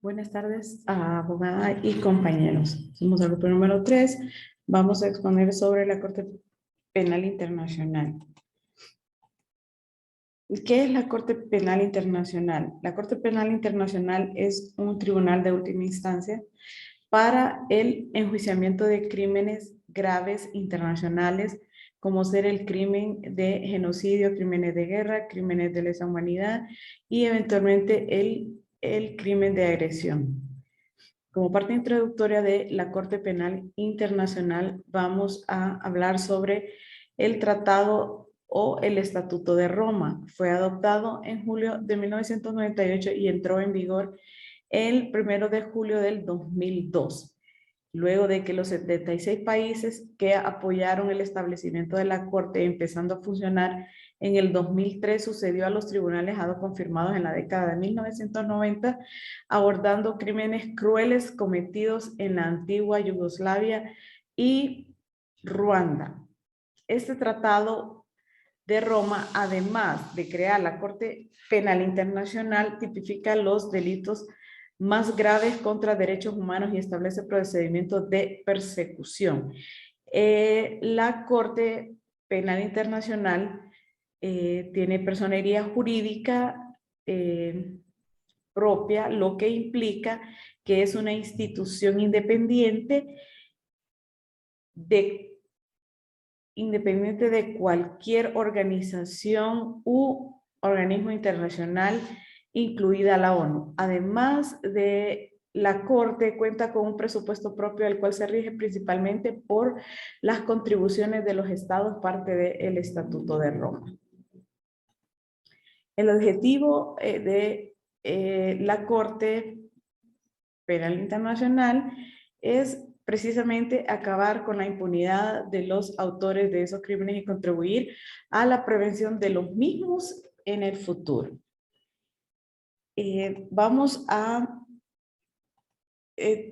Buenas tardes, abogada y compañeros. Somos el grupo número 3. Vamos a exponer sobre la Corte Penal Internacional. ¿Qué es la Corte Penal Internacional? La Corte Penal Internacional es un tribunal de última instancia para el enjuiciamiento de crímenes graves internacionales, como ser el crimen de genocidio, crímenes de guerra, crímenes de lesa humanidad y eventualmente el crimen de agresión. Como parte introductoria de la Corte Penal Internacional, vamos a hablar sobre el Tratado o el Estatuto de Roma. Fue adoptado en julio de 1998 y entró en vigor el 1 de julio del 2002. Luego de que los 76 países que apoyaron el establecimiento de la Corte, empezando a funcionar en el 2003, sucedió a los tribunales ad hoc confirmados en la década de 1990, abordando crímenes crueles cometidos en la antigua Yugoslavia y Ruanda. Este tratado de Roma, además de crear la Corte Penal Internacional, tipifica los delitos más graves contra derechos humanos y establece procedimientos de persecución. La Corte Penal Internacional tiene personería jurídica propia, lo que implica que es una institución independiente de cualquier organización u organismo internacional, incluida la ONU. Además de la Corte, cuenta con un presupuesto propio, el cual se rige principalmente por las contribuciones de los estados, parte del Estatuto de Roma. El objetivo de la Corte Penal Internacional es precisamente acabar con la impunidad de los autores de esos crímenes y contribuir a la prevención de los mismos en el futuro. Vamos a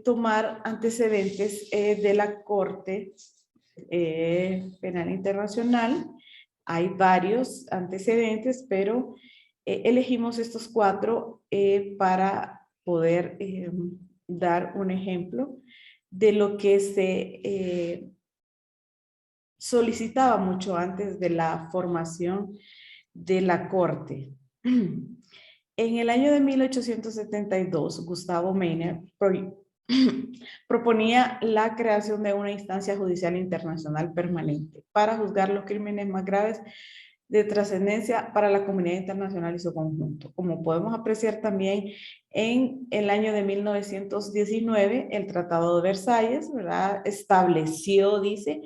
tomar antecedentes de la Corte Penal Internacional. Hay varios antecedentes, pero elegimos estos 4 para poder dar un ejemplo de lo que se solicitaba mucho antes de la formación de la Corte. En el año de 1872, Gustavo Meiner proponía la creación de una instancia judicial internacional permanente para juzgar los crímenes más graves de trascendencia para la comunidad internacional y su conjunto. Como podemos apreciar también en el año de 1919, el Tratado de Versalles, ¿verdad?, estableció, dice,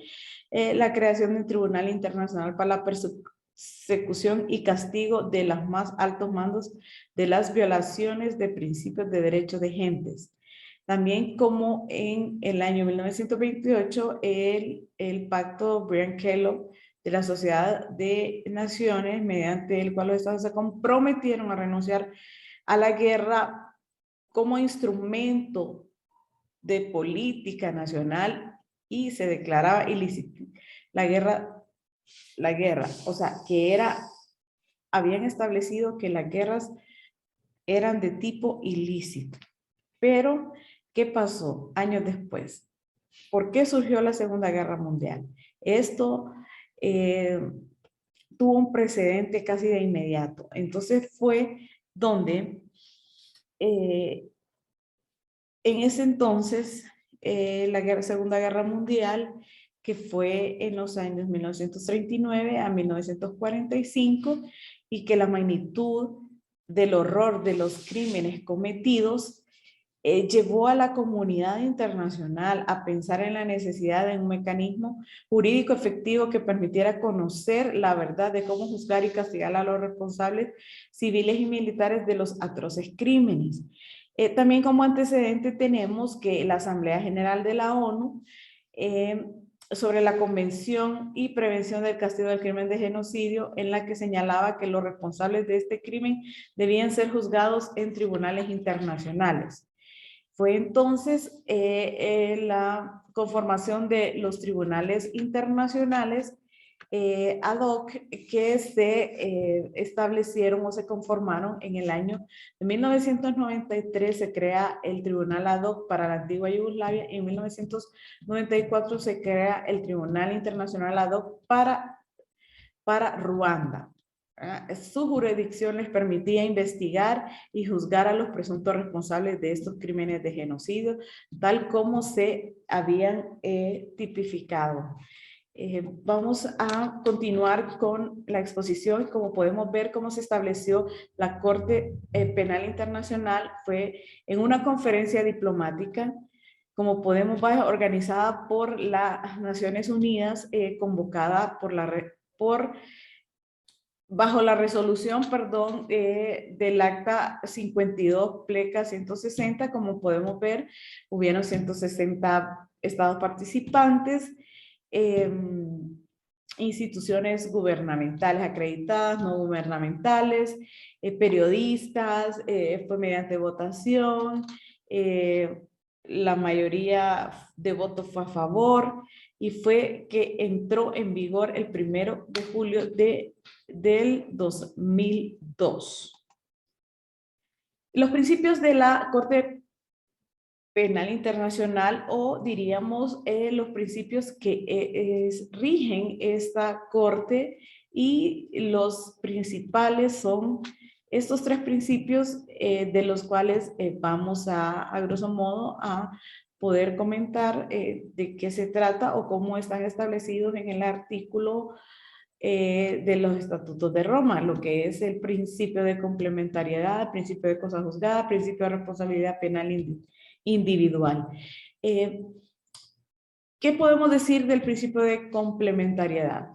la creación de un tribunal internacional para la persecución y castigo de los más altos mandos de las violaciones de principios de derechos de gentes. También, como en el año 1928, el pacto Brian-Kellogg de la Sociedad de Naciones, mediante el cual los estados se comprometieron a renunciar a la guerra como instrumento de política nacional y se declaraba ilícita la guerra, o sea, que habían establecido que las guerras eran de tipo ilícito. Pero, ¿qué pasó años después? ¿Por qué surgió la Segunda Guerra Mundial? Esto tuvo un precedente casi de inmediato. Entonces fue donde en ese entonces la Segunda Guerra Mundial, que fue en los años 1939 a 1945, y que la magnitud del horror de los crímenes cometidos llevó a la comunidad internacional a pensar en la necesidad de un mecanismo jurídico efectivo que permitiera conocer la verdad de cómo juzgar y castigar a los responsables civiles y militares de los atroces crímenes. También como antecedente tenemos que la Asamblea General de la ONU sobre la Convención y Prevención del Castigo del Crimen de Genocidio, en la que señalaba que los responsables de este crimen debían ser juzgados en tribunales internacionales. Fue entonces la conformación de los tribunales internacionales ad hoc que se establecieron o se conformaron en el año de 1993. Se crea el Tribunal ad hoc para la antigua Yugoslavia y en 1994 se crea el Tribunal Internacional ad hoc para Ruanda. Su jurisdicción les permitía investigar y juzgar a los presuntos responsables de estos crímenes de genocidio, tal como se habían tipificado. Vamos a continuar con la exposición. Como podemos ver cómo se estableció la Corte Penal Internacional fue en una conferencia diplomática, como podemos ver, organizada por las Naciones Unidas, convocada bajo la resolución, del acta 52 pleca 160. Como podemos ver, hubieron 160 estados participantes, instituciones gubernamentales acreditadas, no gubernamentales, periodistas, fue mediante votación, la mayoría de votos fue a favor y fue que entró en vigor el 1 de julio del 2002. Los principios de la Corte Penal Internacional, o diríamos los principios que rigen esta corte, y los principales son estos tres principios, de los cuales vamos a grosso modo a poder comentar de qué se trata o cómo están establecidos en el artículo de los estatutos de Roma, lo que es el principio de complementariedad, principio de cosa juzgada, principio de responsabilidad penal individual. ¿Qué podemos decir del principio de complementariedad?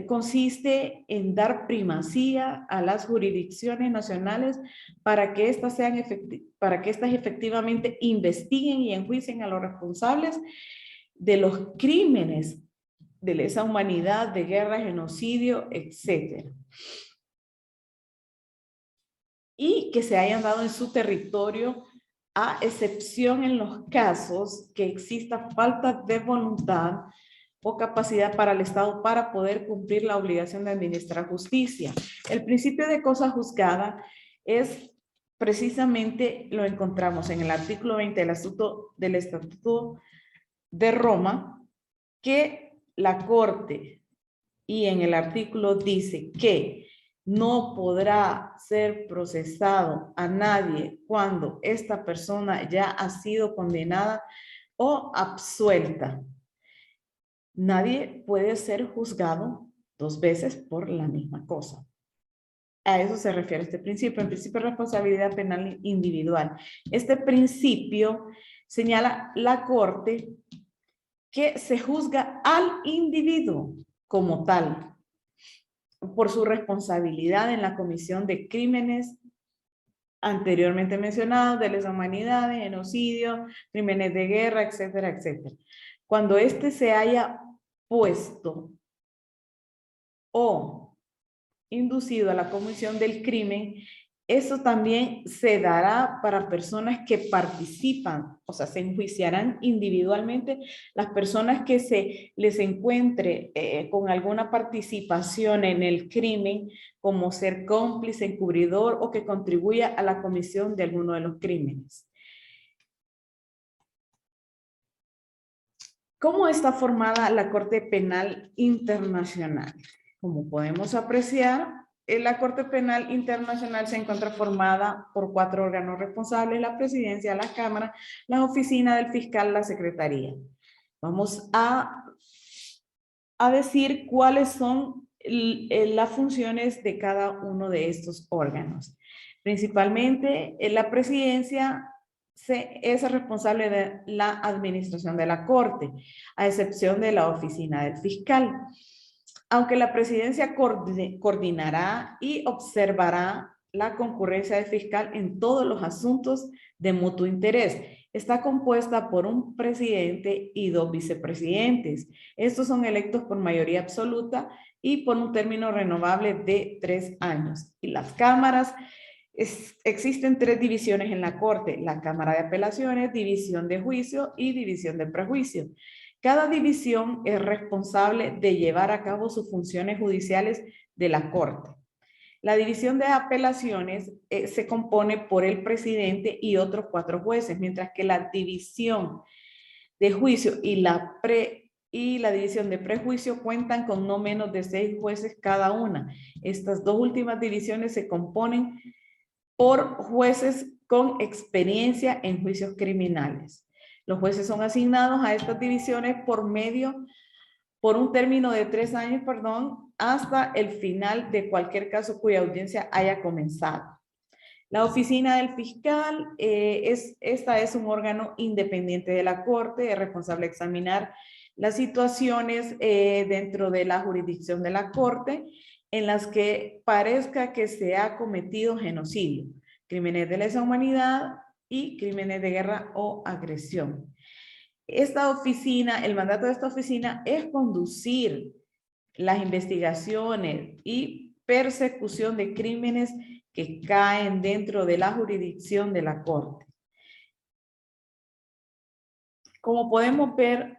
Consiste en dar primacía a las jurisdicciones nacionales para que éstas efectivamente investiguen y enjuicien a los responsables de los crímenes de lesa humanidad, de guerra, genocidio, etc. Y que se hayan dado en su territorio, a excepción en los casos que exista falta de voluntad o capacidad para el Estado para poder cumplir la obligación de administrar justicia. El principio de cosa juzgada es precisamente, lo encontramos en el artículo 20 del Estatuto de Roma, que la Corte, y en el artículo dice que no podrá ser procesado a nadie cuando esta persona ya ha sido condenada o absuelta. Nadie puede ser juzgado dos veces por la misma cosa. A eso se refiere este principio, el principio de responsabilidad penal individual. Este principio señala la Corte que se juzga al individuo como tal, por su responsabilidad en la comisión de crímenes anteriormente mencionados, de lesa humanidad, de genocidio, crímenes de guerra, etcétera, etcétera. Cuando éste se haya puesto o inducido a la comisión del crimen, eso también se dará para personas que participan, o sea, se enjuiciarán individualmente las personas que se les encuentre con alguna participación en el crimen, como ser cómplice, encubridor o que contribuya a la comisión de alguno de los crímenes. ¿Cómo está formada la Corte Penal Internacional? Como podemos apreciar, la Corte Penal Internacional se encuentra formada por 4 órganos responsables: la Presidencia, la Cámara, la Oficina del Fiscal, la Secretaría. Vamos a decir cuáles son las funciones de cada uno de estos órganos. Principalmente, la Presidencia es responsable de la administración de la Corte, a excepción de la Oficina del Fiscal. Aunque la Presidencia coordinará y observará la concurrencia del fiscal en todos los asuntos de mutuo interés. Está compuesta por un presidente y 2 vicepresidentes. Estos son electos por mayoría absoluta y por un término renovable de 3 años. Y las cámaras, existen 3 divisiones en la Corte: la Cámara de Apelaciones, División de Juicio y División de Prejuicio. Cada división es responsable de llevar a cabo sus funciones judiciales de la Corte. La división de apelaciones se compone por el presidente y otros 4 jueces, mientras que la división de juicio y la división de prejuicio cuentan con no menos de 6 jueces cada una. Estas 2 últimas divisiones se componen por jueces con experiencia en juicios criminales. Los jueces son asignados a estas divisiones por un término de 3 años, hasta el final de cualquier caso cuya audiencia haya comenzado. La oficina del fiscal, esta es un órgano independiente de la Corte, es responsable de examinar las situaciones dentro de la jurisdicción de la Corte en las que parezca que se ha cometido genocidio, crímenes de lesa humanidad y crímenes de guerra o agresión. Esta oficina, el mandato de esta oficina es conducir las investigaciones y persecución de crímenes que caen dentro de la jurisdicción de la Corte. Como podemos ver,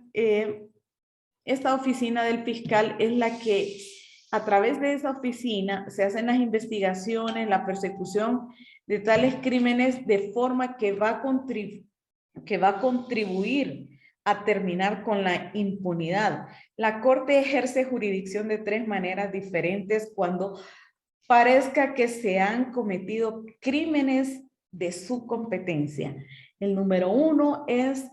esta oficina del fiscal es la que, a través de esa oficina, se hacen las investigaciones, la persecución de tales crímenes de forma que va a contribuir a terminar con la impunidad. La Corte ejerce jurisdicción de 3 maneras diferentes cuando parezca que se han cometido crímenes de su competencia. El número 1 es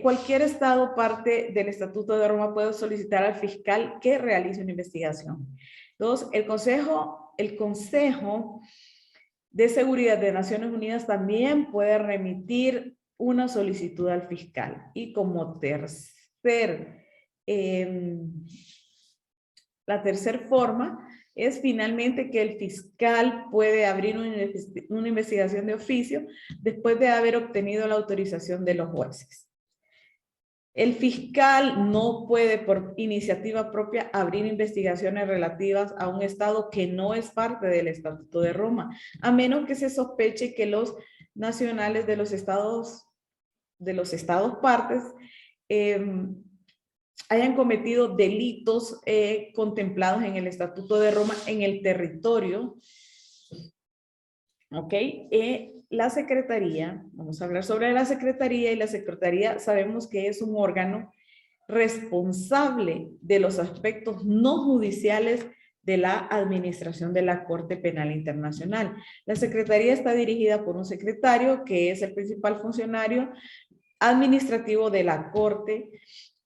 cualquier estado parte del Estatuto de Roma puede solicitar al fiscal que realice una investigación. 2, el Consejo de Seguridad de Naciones Unidas también puede remitir una solicitud al fiscal. Y como la tercera forma es finalmente que el fiscal puede abrir una investigación de oficio después de haber obtenido la autorización de los jueces. El fiscal no puede por iniciativa propia abrir investigaciones relativas a un estado que no es parte del Estatuto de Roma, a menos que se sospeche que los nacionales de los estados partes hayan cometido delitos contemplados en el Estatuto de Roma en el territorio. ¿Ok? La Secretaría, vamos a hablar sobre la Secretaría, y la Secretaría sabemos que es un órgano responsable de los aspectos no judiciales de la administración de la Corte Penal Internacional. La Secretaría está dirigida por un secretario que es el principal funcionario administrativo de la Corte.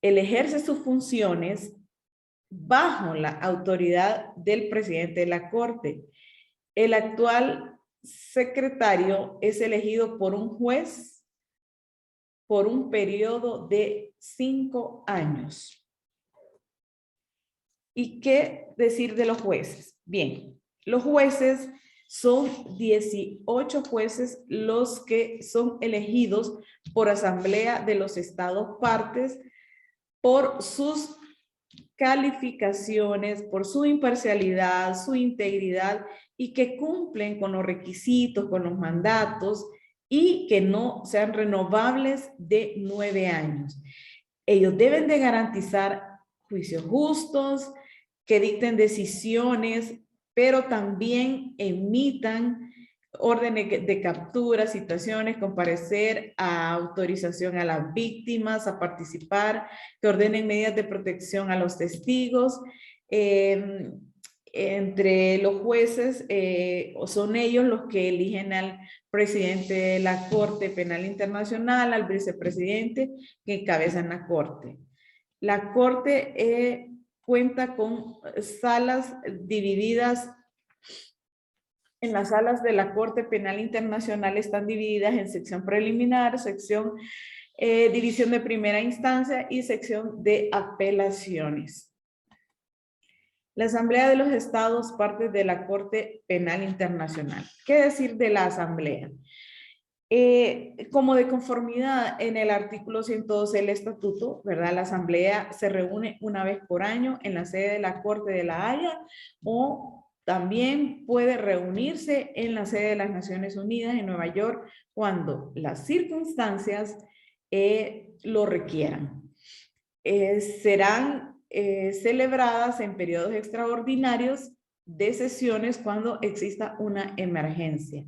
Él ejerce sus funciones bajo la autoridad del presidente de la Corte. El actual secretario es elegido por un juez por un periodo de 5 años. ¿Y qué decir de los jueces? Bien, los jueces son 18 jueces los que son elegidos por asamblea de los estados partes por sus calificaciones, por su imparcialidad, su integridad, y que cumplen con los requisitos, con los mandatos, y que no sean renovables de 9 años. Ellos deben de garantizar juicios justos, que dicten decisiones, pero también emitan órdenes de captura, citaciones, comparecer, a autorización a las víctimas a participar, que ordenen medidas de protección a los testigos. Entre los jueces, son ellos los que eligen al presidente de la Corte Penal Internacional, al vicepresidente que encabezan la Corte. La Corte cuenta con salas divididas. En las salas de la Corte Penal Internacional están divididas en sección preliminar, sección división de primera instancia y sección de apelaciones. La Asamblea de los Estados, parte de la Corte Penal Internacional. ¿Qué decir de la Asamblea? Como de conformidad en el artículo 112 del Estatuto, ¿verdad? La Asamblea se reúne una vez por año en la sede de la Corte de La Haya, o también puede reunirse en la sede de las Naciones Unidas en Nueva York cuando las circunstancias lo requieran. serán celebradas en periodos extraordinarios de sesiones cuando exista una emergencia.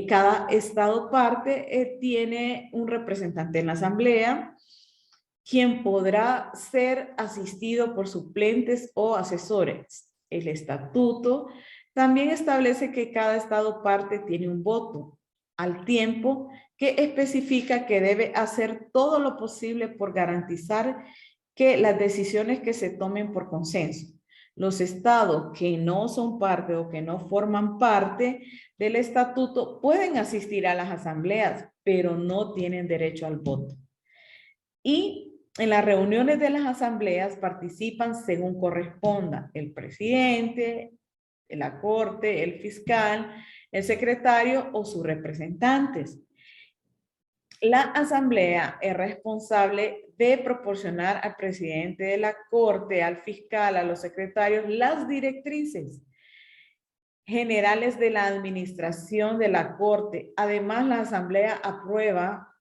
Cada estado parte tiene un representante en la asamblea, quien podrá ser asistido por suplentes o asesores. El estatuto también establece que cada estado parte tiene un voto, al tiempo que especifica que debe hacer todo lo posible por garantizar que las decisiones que se tomen por consenso. Los estados que no son parte o que no forman parte del estatuto pueden asistir a las asambleas, pero no tienen derecho al voto. Y en las reuniones de las asambleas participan según corresponda el presidente, la corte, el fiscal, el secretario o sus representantes. La asamblea es responsable de proporcionar al presidente de la corte, al fiscal, a los secretarios, las directrices generales de la administración de la corte. Además, la asamblea aprueba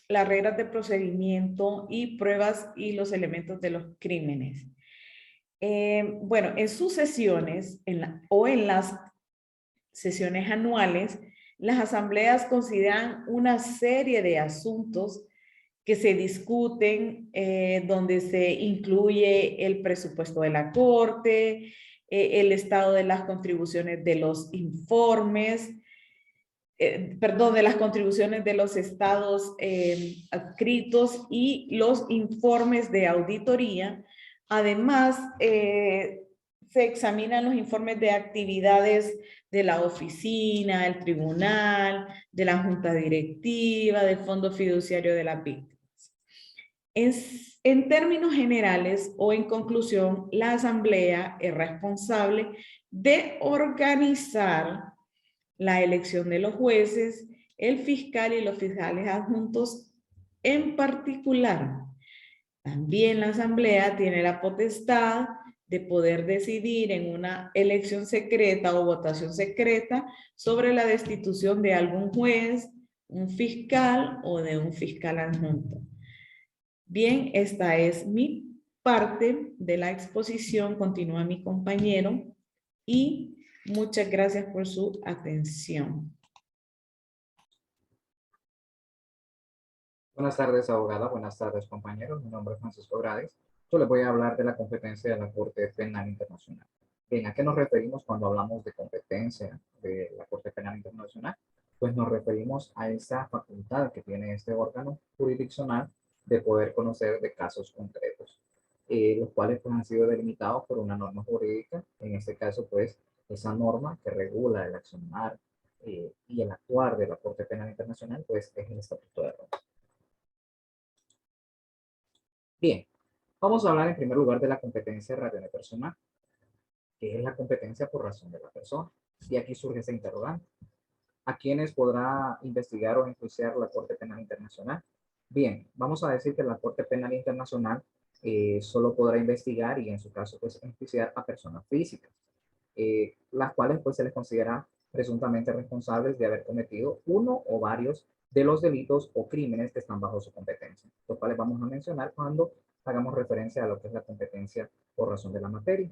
las reglas de procedimiento y pruebas y los elementos de los crímenes. Bueno, en sus sesiones o en las sesiones anuales, las asambleas consideran una serie de asuntos que se discuten, donde se incluye el presupuesto de la corte, el estado de las contribuciones de los informes, de las contribuciones de los estados adscritos y los informes de auditoría. Además, se examinan los informes de actividades de la oficina, el tribunal, de la junta directiva, del fondo fiduciario de las víctimas. En términos generales o en conclusión, la asamblea es responsable de organizar la elección de los jueces, el fiscal y los fiscales adjuntos en particular. También la asamblea tiene la potestad de poder decidir en una elección secreta o votación secreta sobre la destitución de algún juez, un fiscal o de un fiscal adjunto. Bien, esta es mi parte de la exposición. Continúa mi compañero y muchas gracias por su atención. Buenas tardes, abogada. Buenas tardes, compañeros. Mi nombre es Francisco Grades. Yo les voy a hablar de la competencia de la Corte Penal Internacional. Bien, ¿a qué nos referimos cuando hablamos de competencia de la Corte Penal Internacional? Pues nos referimos a esa facultad que tiene este órgano jurisdiccional de poder conocer de casos concretos, los cuales pues, han sido delimitados por una norma jurídica. En este caso, pues, esa norma que regula el accionar y el actuar de la Corte Penal Internacional, pues, es el Estatuto de Roma. Bien, vamos a hablar en primer lugar de la competencia de razones personal, que es la competencia por razón de la persona. Y aquí surge ese interrogante. ¿A quiénes podrá investigar o enjuiciar la Corte Penal Internacional? Bien, vamos a decir que la Corte Penal Internacional solo podrá investigar y en su caso pues enjuiciar a personas físicas, las cuales pues se les considera presuntamente responsables de haber cometido uno o varios de los delitos o crímenes que están bajo su competencia, los cuales vamos a mencionar cuando hagamos referencia a lo que es la competencia por razón de la materia.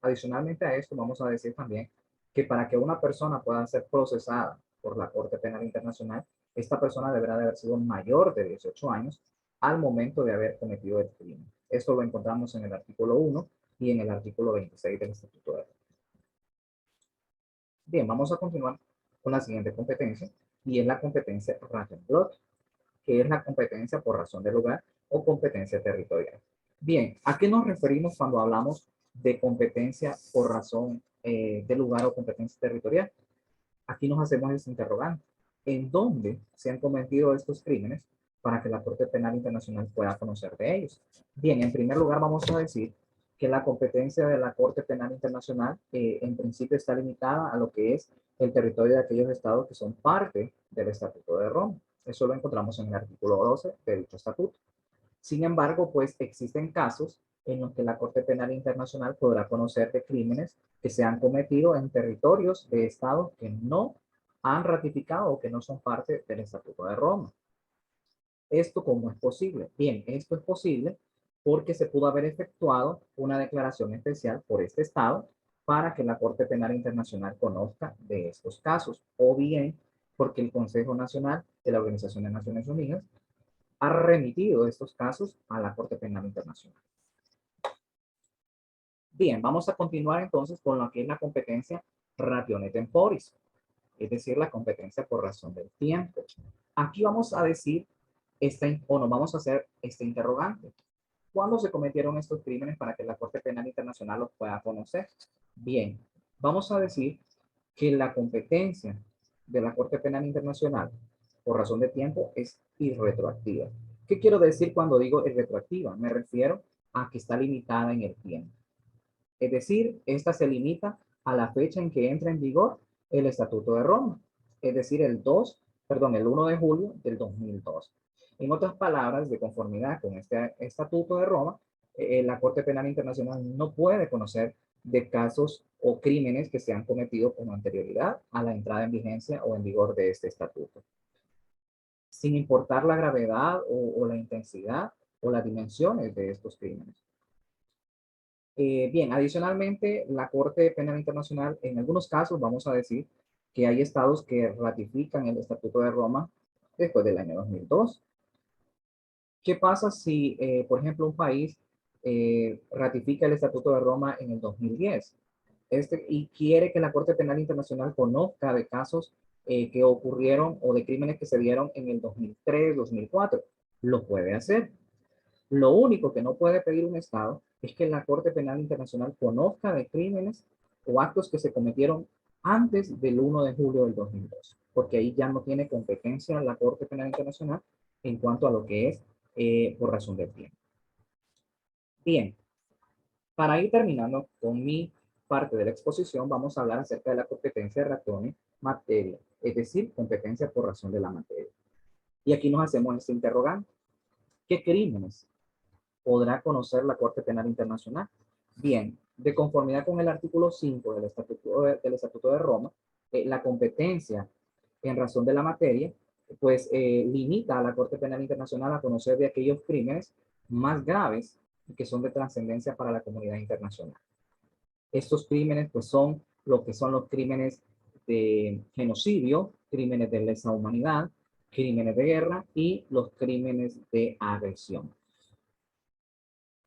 Adicionalmente a esto, vamos a decir también que para que una persona pueda ser procesada por la Corte Penal Internacional, esta persona deberá de haber sido mayor de 18 años al momento de haber cometido el crimen. Esto lo encontramos en el artículo 1 y en el artículo 26 del Estatuto de Roma. Bien, vamos a continuar con la siguiente competencia, y es la competencia Ratenbrot, que es la competencia por razón de lugar o competencia territorial. Bien, ¿a qué nos referimos cuando hablamos de competencia por razón de lugar o competencia territorial? Aquí nos hacemos ese interrogante. ¿En dónde se han cometido estos crímenes para que la Corte Penal Internacional pueda conocer de ellos? Bien, en primer lugar vamos a decir que la competencia de la Corte Penal Internacional en principio está limitada a lo que es el territorio de aquellos estados que son parte del Estatuto de Roma. Eso lo encontramos en el artículo 12 de dicho estatuto. Sin embargo, pues existen casos en los que la Corte Penal Internacional podrá conocer de crímenes que se han cometido en territorios de estados que no han ratificado o que no son parte del Estatuto de Roma. ¿Esto cómo es posible? Bien, esto es posible porque se pudo haber efectuado una declaración especial por este Estado para que la Corte Penal Internacional conozca de estos casos, o bien porque el Consejo Nacional de la Organización de Naciones Unidas ha remitido estos casos a la Corte Penal Internacional. Bien, vamos a continuar entonces con lo que es la competencia ratione temporis, es decir, la competencia por razón del tiempo. Aquí vamos a decir, nos vamos a hacer este interrogante. ¿Cuándo se cometieron estos crímenes para que la Corte Penal Internacional los pueda conocer? Bien, vamos a decir que la competencia de la Corte Penal Internacional por razón de tiempo es irretroactiva. ¿Qué quiero decir cuando digo irretroactiva? Me refiero a que está limitada en el tiempo. Es decir, esta se limita a la fecha en que entra en vigor el Estatuto de Roma, es decir, el 1 de julio del 2002. En otras palabras, de conformidad con este Estatuto de Roma, la Corte Penal Internacional no puede conocer de casos o crímenes que se han cometido con anterioridad a la entrada en vigencia o en vigor de este estatuto, sin importar la gravedad o la intensidad o las dimensiones de estos crímenes. Bien, adicionalmente, la Corte Penal Internacional, en algunos casos, vamos a decir que hay estados que ratifican el Estatuto de Roma después del año 2002. ¿Qué pasa si, por ejemplo, un país ratifica el Estatuto de Roma en el 2010 y quiere que la Corte Penal Internacional conozca de casos que ocurrieron o de crímenes que se dieron en el 2003, 2004? Lo puede hacer. Lo único que no puede pedir un Estado es que la Corte Penal Internacional conozca de crímenes o actos que se cometieron antes del 1 de julio del 2002, porque ahí ya no tiene competencia la Corte Penal Internacional en cuanto a lo que es por razón del tiempo. Bien, para ir terminando con mi parte de la exposición, vamos a hablar acerca de la competencia de ratione materia, es decir, competencia por razón de la materia. Y aquí nos hacemos este interrogante. ¿Qué crímenes podrá conocer la Corte Penal Internacional? Bien, de conformidad con el artículo 5 del Estatuto de Roma, la competencia en razón de la materia, pues limita a la Corte Penal Internacional a conocer de aquellos crímenes más graves y que son de trascendencia para la comunidad internacional. Estos crímenes pues son lo que son los crímenes de genocidio, crímenes de lesa humanidad, crímenes de guerra y los crímenes de agresión.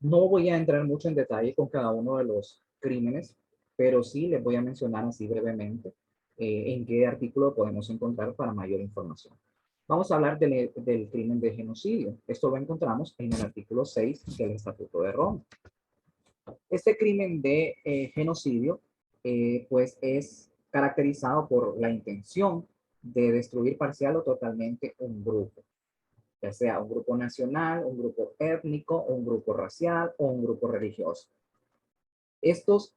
No voy a entrar mucho en detalle con cada uno de los crímenes, pero sí les voy a mencionar así brevemente en qué artículo podemos encontrar para mayor información. Vamos a hablar del crimen de genocidio. Esto lo encontramos en el artículo 6 del Estatuto de Roma. Este crimen de genocidio pues es caracterizado por la intención de destruir parcial o totalmente un grupo, ya sea un grupo nacional, un grupo étnico, un grupo racial o un grupo religioso. Estos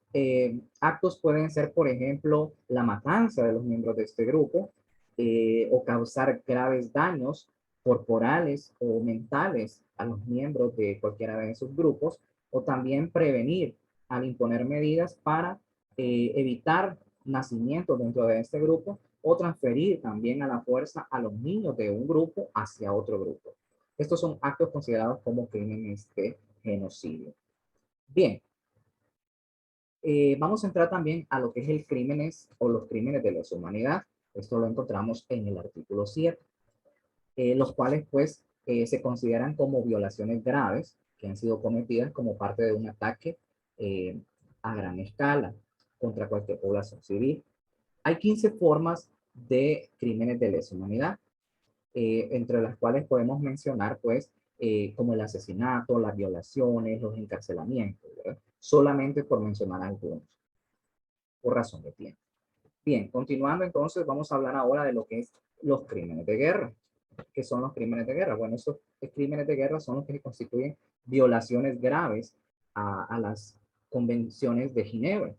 actos pueden ser, por ejemplo, la matanza de los miembros de este grupo o causar graves daños corporales o mentales a los miembros de cualquiera de esos grupos, o también prevenir al imponer medidas para evitar nacimientos dentro de este grupo o transferir también a la fuerza a los niños de un grupo hacia otro grupo. Estos son actos considerados como crímenes de genocidio. Bien, vamos a entrar también a lo que es el crímenes o los crímenes de lesa humanidad. Esto lo encontramos en el artículo 7, los cuales pues se consideran como violaciones graves que han sido cometidas como parte de un ataque a gran escala contra cualquier población civil. Hay 15 formas de crímenes de lesa humanidad, entre las cuales podemos mencionar pues como el asesinato, las violaciones, los encarcelamientos, ¿verdad? Solamente por mencionar algunos, por razón de tiempo. Bien, continuando entonces, vamos a hablar ahora de lo que es los crímenes de guerra. ¿Qué son los crímenes de guerra? Bueno, estos crímenes de guerra son los que constituyen violaciones graves a las convenciones de Ginebra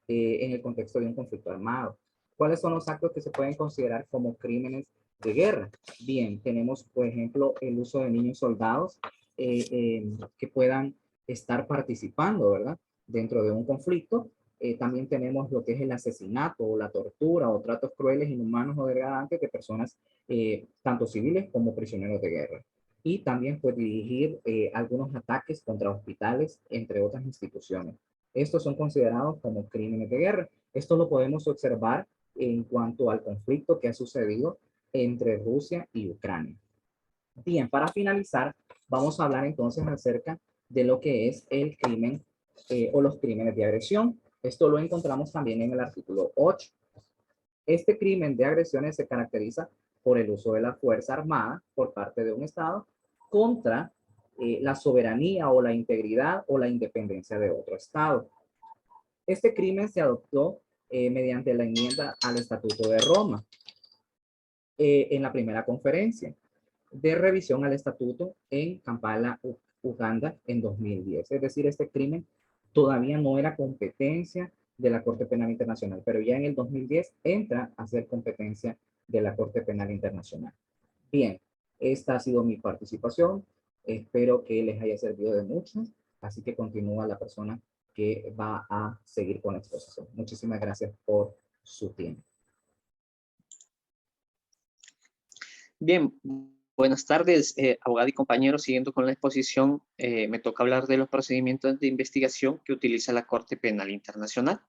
en el contexto de un conflicto armado. ¿Cuáles son los actos que se pueden considerar como crímenes de guerra? Bien, tenemos, por ejemplo, el uso de niños soldados que puedan estar participando, ¿verdad? Dentro de un conflicto. También tenemos lo que es el asesinato o la tortura o tratos crueles, inhumanos o degradantes de personas, tanto civiles como prisioneros de guerra. y también puede dirigir algunos ataques contra hospitales, entre otras instituciones. Estos son considerados como crímenes de guerra. Esto lo podemos observar en cuanto al conflicto que ha sucedido entre Rusia y Ucrania. Bien, para finalizar, vamos a hablar entonces acerca de lo que es el crimen o los crímenes de agresión. Esto lo encontramos también en el artículo 8. Este crimen de agresiones se caracteriza por el uso de la fuerza armada por parte de un Estado contra la soberanía o la integridad o la independencia de otro Estado. Este crimen se adoptó mediante la enmienda al Estatuto de Roma en la primera conferencia de revisión al estatuto en Kampala, Uganda, en 2010. Es decir, este crimen todavía no era competencia de la Corte Penal Internacional, pero ya en el 2010 entra a ser competencia de la Corte Penal Internacional. Bien, esta ha sido mi participación. Espero que les haya servido de mucho. Así que continúa la persona que va a seguir con la exposición. Muchísimas gracias por su tiempo. Bien, buenas tardes, abogado y compañeros. Siguiendo con la exposición, me toca hablar de los procedimientos de investigación que utiliza la Corte Penal Internacional.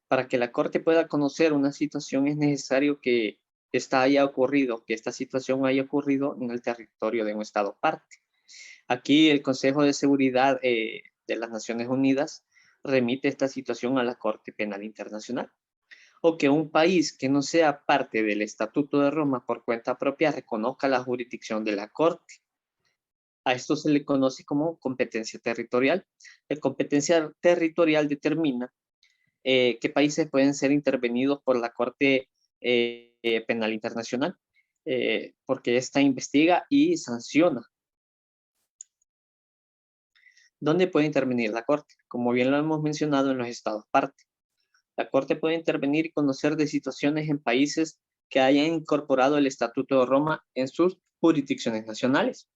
Para que la Corte pueda conocer una situación es necesario que esta situación haya ocurrido en el territorio de un Estado parte. Aquí el Consejo de Seguridad de las Naciones Unidas remite esta situación a la Corte Penal Internacional. O que un país que no sea parte del Estatuto de Roma por cuenta propia reconozca la jurisdicción de la Corte. A esto se le conoce como competencia territorial. La competencia territorial determina qué países pueden ser intervenidos por la Corte Penal Internacional, porque ésta investiga y sanciona. ¿Dónde puede intervenir la Corte? Como bien lo hemos mencionado, en los estados parte. La Corte puede intervenir y conocer de situaciones en países que hayan incorporado el Estatuto de Roma en sus jurisdicciones nacionales.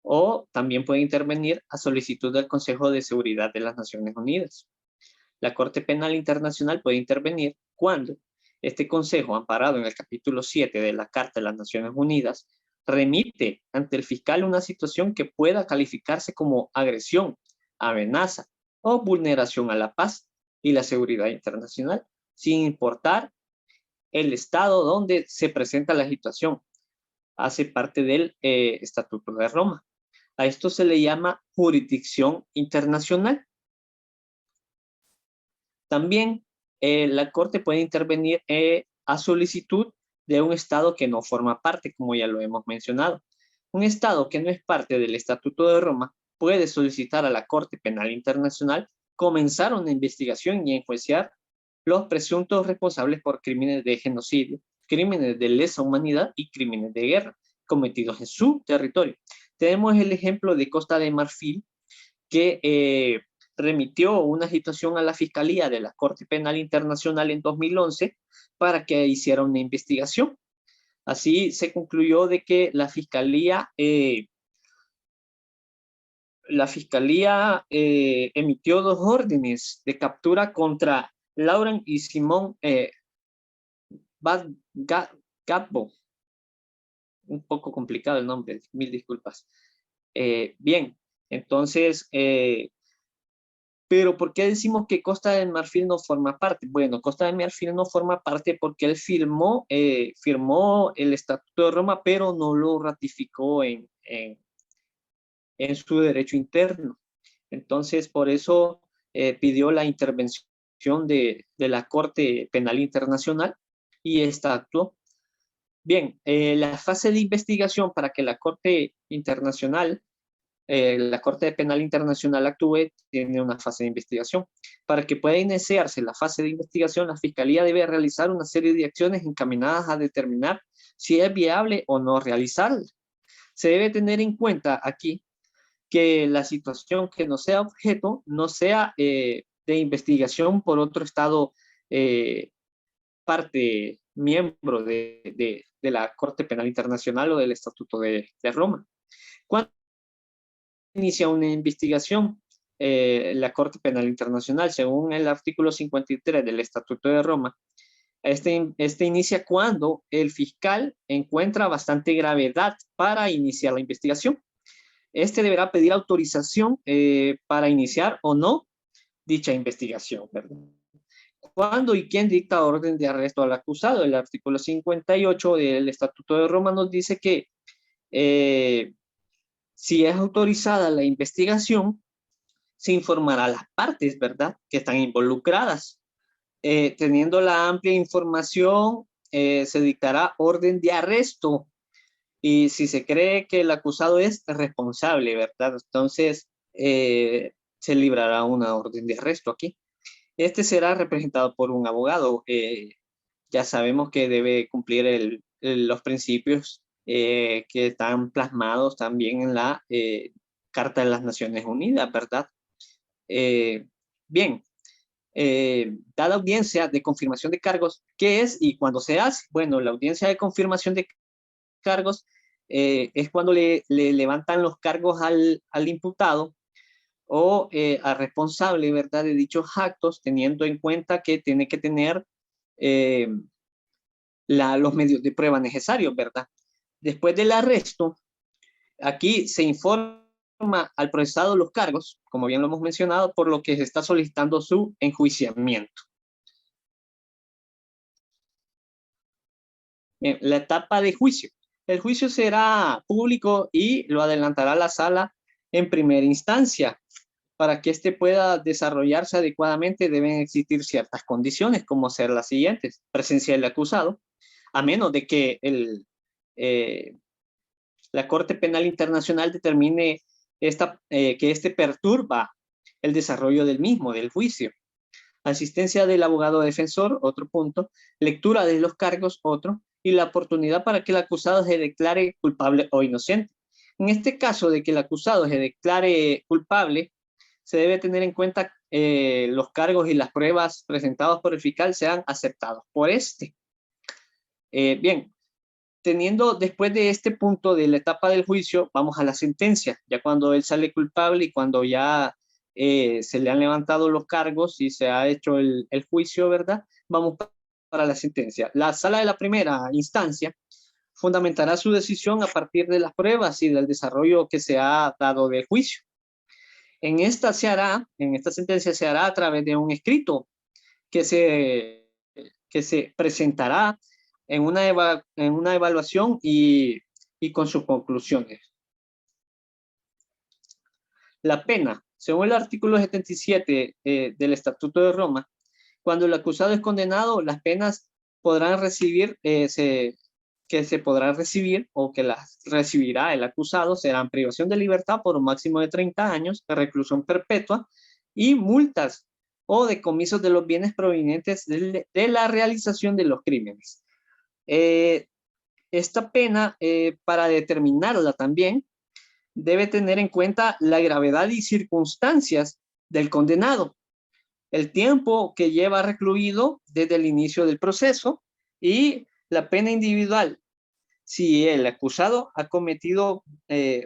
O también puede intervenir a solicitud del Consejo de Seguridad de las Naciones Unidas. La Corte Penal Internacional puede intervenir cuando este Consejo, amparado en el capítulo 7 de la Carta de las Naciones Unidas, remite ante el fiscal una situación que pueda calificarse como agresión, amenaza o vulneración a la paz y la seguridad internacional, sin importar el estado donde se presenta la situación. Hace parte del Estatuto de Roma. A esto se le llama jurisdicción internacional. También la Corte puede intervenir a solicitud de un estado que no forma parte, como ya lo hemos mencionado. Un estado que no es parte del Estatuto de Roma puede solicitar a la Corte Penal Internacional comenzar una investigación y enjuiciar los presuntos responsables por crímenes de genocidio, crímenes de lesa humanidad y crímenes de guerra cometidos en su territorio. Tenemos el ejemplo de Costa de Marfil, que remitió una situación a la Fiscalía de la Corte Penal Internacional en 2011 para que hiciera una investigación. Así se concluyó de que la Fiscalía emitió 2 órdenes de captura contra Laurent y Simón Gbagbo. Un poco complicado el nombre, mil disculpas. Bien, entonces, pero ¿por qué decimos que Costa de Marfil no forma parte? Bueno, Costa de Marfil no forma parte porque él firmó el Estatuto de Roma, pero no lo ratificó en su derecho interno. Entonces, por eso pidió la intervención de la Corte Penal Internacional y esta actuó. Bien, la fase de investigación para que la Corte Penal Internacional actúe tiene una fase de investigación. Para que pueda iniciarse la fase de investigación, la Fiscalía debe realizar una serie de acciones encaminadas a determinar si es viable o no realizarla. Se debe tener en cuenta aquí que la situación que no sea objeto no sea de investigación por otro Estado parte miembro de la Corte Penal Internacional o del Estatuto de Roma. Cuando inicia una investigación, la Corte Penal Internacional, según el artículo 53 del Estatuto de Roma, Este inicia cuando el fiscal encuentra bastante gravedad para iniciar la investigación. Este deberá pedir autorización para iniciar o no dicha investigación, ¿verdad? ¿Cuándo y quién dicta orden de arresto al acusado? El artículo 58 del Estatuto de Roma nos dice que si es autorizada la investigación, se informará a las partes, ¿verdad?, que están involucradas. Teniendo la amplia información, se dictará orden de arresto. Y si se cree que el acusado es responsable, ¿verdad?, entonces se librará una orden de arresto aquí. Este será representado por un abogado. Ya sabemos que debe cumplir los principios que están plasmados también en la Carta de las Naciones Unidas, ¿verdad? Bien, dada audiencia de confirmación de cargos, ¿qué es y cuándo se hace? Bueno, la audiencia de confirmación de cargos es cuando le levantan los cargos al imputado o al responsable, ¿verdad?, de dichos actos, teniendo en cuenta que tiene que tener los medios de prueba necesarios, ¿verdad? Después del arresto, aquí se informa al procesado los cargos, como bien lo hemos mencionado, por lo que se está solicitando su enjuiciamiento. Bien, la etapa de juicio. El juicio será público y lo adelantará la sala en primera instancia. Para que éste pueda desarrollarse adecuadamente deben existir ciertas condiciones, como ser las siguientes: presencia del acusado, a menos de que la Corte Penal Internacional determine que este perturba el desarrollo del mismo, del juicio. Asistencia del abogado defensor, otro punto. Lectura de los cargos, otro. Y la oportunidad para que el acusado se declare culpable o inocente. En este caso de que el acusado se declare culpable, se debe tener en cuenta los cargos y las pruebas presentados por el fiscal sean aceptados por este. Bien, teniendo después de este punto de la etapa del juicio, vamos a la sentencia, ya cuando él sale culpable y cuando ya se le han levantado los cargos y se ha hecho el juicio, ¿verdad? Vamos para la sentencia. La sala de la primera instancia fundamentará su decisión a partir de las pruebas y del desarrollo que se ha dado del juicio. En esta sentencia se hará a través de un escrito que se presentará en una evaluación y con sus conclusiones. La pena, según el artículo 77 del Estatuto de Roma, cuando el acusado es condenado, las penas podrán recibir, que se podrá recibir o que las recibirá el acusado serán privación de libertad por un máximo de 30 años, de reclusión perpetua y multas o decomisos de los bienes provenientes de la realización de los crímenes. Esta pena, para determinarla también, debe tener en cuenta la gravedad y circunstancias del condenado, el tiempo que lleva recluido desde el inicio del proceso y la pena individual, si el acusado ha cometido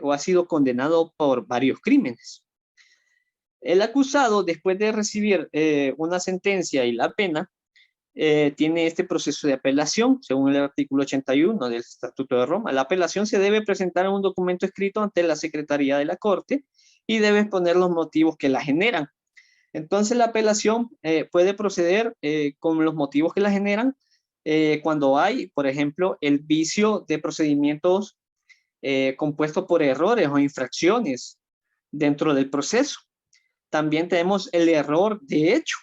o ha sido condenado por varios crímenes. El acusado, después de recibir una sentencia y la pena, tiene este proceso de apelación, según el artículo 81 del Estatuto de Roma. La apelación se debe presentar en un documento escrito ante la Secretaría de la Corte y debe exponer los motivos que la generan. Entonces, la apelación puede proceder con los motivos que la generan cuando hay, por ejemplo, el vicio de procedimientos compuestos por errores o infracciones dentro del proceso. También tenemos el error de hecho,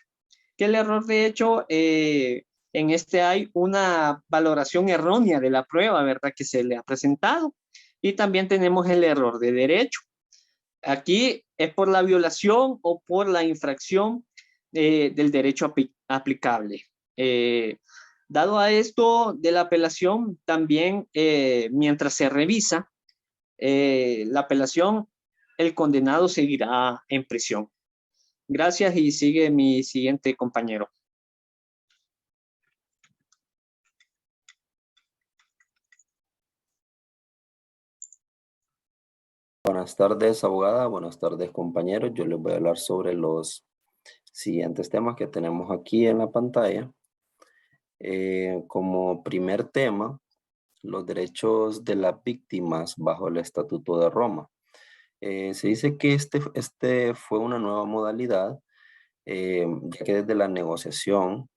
que el error de hecho, en este hay una valoración errónea de la prueba, ¿verdad?, que se le ha presentado. Y también tenemos el error de derecho. Aquí es por la violación o por la infracción del derecho aplicable. Dado a esto de la apelación, también mientras se revisa la apelación, el condenado seguirá en prisión. Gracias y sigue mi siguiente compañero. Buenas tardes, abogada. Buenas tardes, compañeros. Yo les voy a hablar sobre los siguientes temas que tenemos aquí en la pantalla. Como primer tema, los derechos de las víctimas bajo el Estatuto de Roma. Se dice que este fue una nueva modalidad, ya que desde la negociación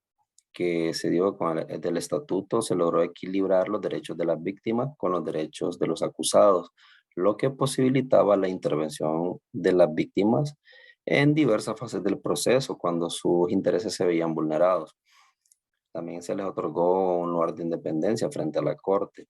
que se dio del estatuto se logró equilibrar los derechos de las víctimas con los derechos de los acusados, lo que posibilitaba la intervención de las víctimas en diversas fases del proceso cuando sus intereses se veían vulnerados. También se les otorgó un lugar de independencia frente a la Corte.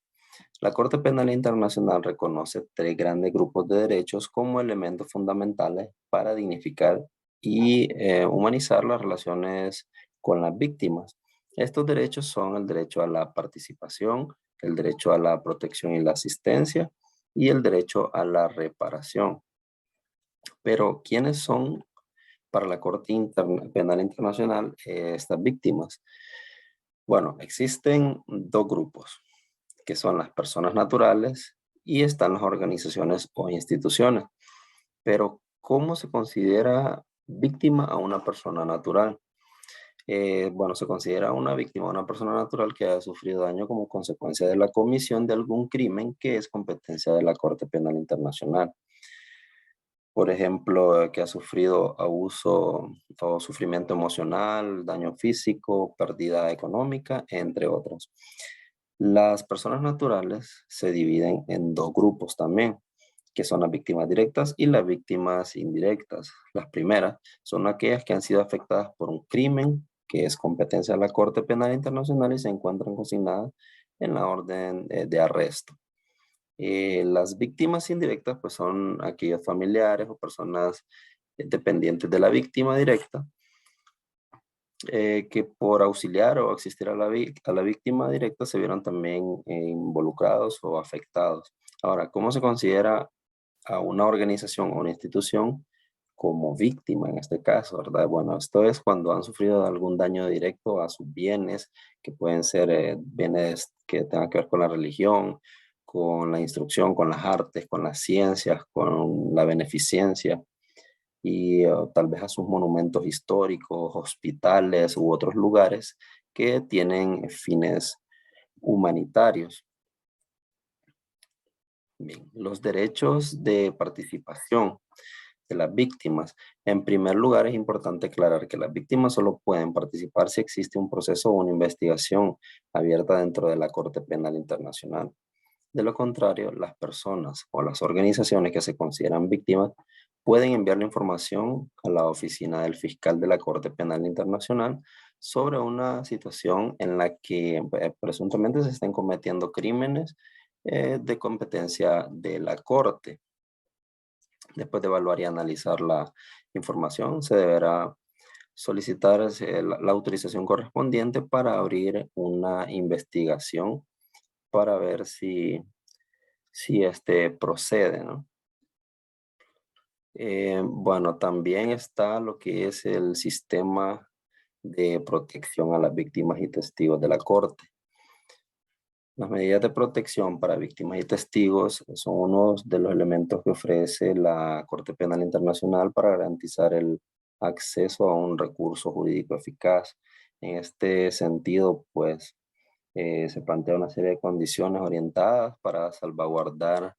La Corte Penal Internacional reconoce tres grandes grupos de derechos como elementos fundamentales para dignificar y humanizar las relaciones con las víctimas. Estos derechos son el derecho a la participación, el derecho a la protección y la asistencia y el derecho a la reparación. Pero, ¿quiénes son para la Corte Penal Internacional estas víctimas? Bueno, existen dos grupos, que son las personas naturales y están las organizaciones o instituciones. Pero, ¿cómo se considera víctima a una persona natural? Bueno, se considera una víctima a una persona natural que haya sufrido daño como consecuencia de la comisión de algún crimen que es competencia de la Corte Penal Internacional. Por ejemplo, que ha sufrido abuso o sufrimiento emocional, daño físico, pérdida económica, entre otros. Las personas naturales se dividen en dos grupos también, que son las víctimas directas y las víctimas indirectas. Las primeras son aquellas que han sido afectadas por un crimen que es competencia de la Corte Penal Internacional y se encuentran consignadas en la orden de arresto. Las víctimas indirectas pues son aquellos familiares o personas dependientes de la víctima directa que por auxiliar o asistir a la víctima directa se vieron también involucrados o afectados. Ahora, ¿cómo se considera a una organización o una institución como víctima en este caso, verdad? Bueno, esto es cuando han sufrido algún daño directo a sus bienes, que pueden ser bienes que tengan que ver con la religión, con la instrucción, con las artes, con las ciencias, con la beneficencia y tal vez a sus monumentos históricos, hospitales u otros lugares que tienen fines humanitarios. Bien, los derechos de participación de las víctimas. En primer lugar, es importante aclarar que las víctimas solo pueden participar si existe un proceso o una investigación abierta dentro de la Corte Penal Internacional. De lo contrario, las personas o las organizaciones que se consideran víctimas pueden enviar la información a la oficina del fiscal de la Corte Penal Internacional sobre una situación en la que presuntamente se estén cometiendo crímenes de competencia de la Corte. Después de evaluar y analizar la información, se deberá solicitar la autorización correspondiente para abrir una investigación para ver si este procede, ¿no? Bueno, también está lo que es el sistema de protección a las víctimas y testigos de la Corte. Las medidas de protección para víctimas y testigos son uno de los elementos que ofrece la Corte Penal Internacional para garantizar el acceso a un recurso jurídico eficaz. En este sentido, pues, se plantea una serie de condiciones orientadas para salvaguardar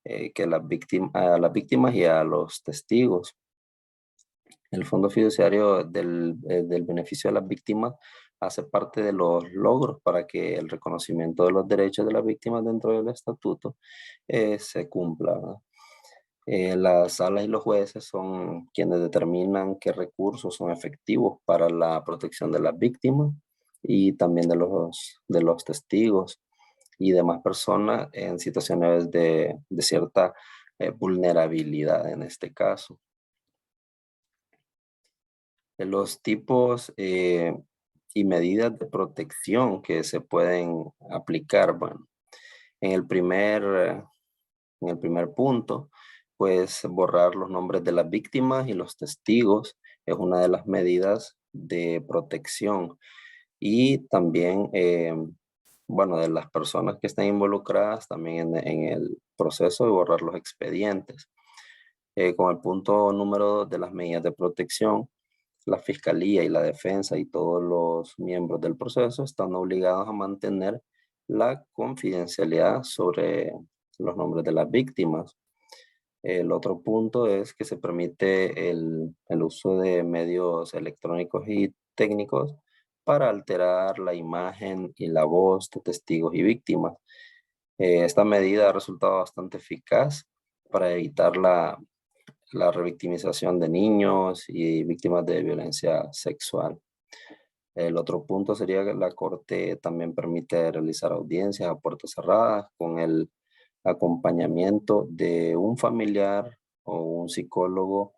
que a las víctimas y a los testigos. El Fondo Fiduciario del Beneficio de las Víctimas hace parte de los logros para que el reconocimiento de los derechos de las víctimas dentro del estatuto se cumpla, ¿verdad? Las salas y los jueces son quienes determinan qué recursos son efectivos para la protección de las víctimas y también de los testigos y demás personas en situaciones de cierta vulnerabilidad en este caso. De los tipos y medidas de protección que se pueden aplicar, bueno, en el primer punto, pues borrar los nombres de las víctimas y los testigos es una de las medidas de protección. Y también, bueno, de las personas que están involucradas también en el proceso de borrar los expedientes. Con el punto número 2 de las medidas de protección, la fiscalía y la defensa y todos los miembros del proceso están obligados a mantener la confidencialidad sobre los nombres de las víctimas. El otro punto es que se permite el uso de medios electrónicos y técnicos para alterar la imagen y la voz de testigos y víctimas. Esta medida ha resultado bastante eficaz para evitar la revictimización de niños y víctimas de violencia sexual. El otro punto sería que la Corte también permite realizar audiencias a puertas cerradas con el acompañamiento de un familiar o un psicólogo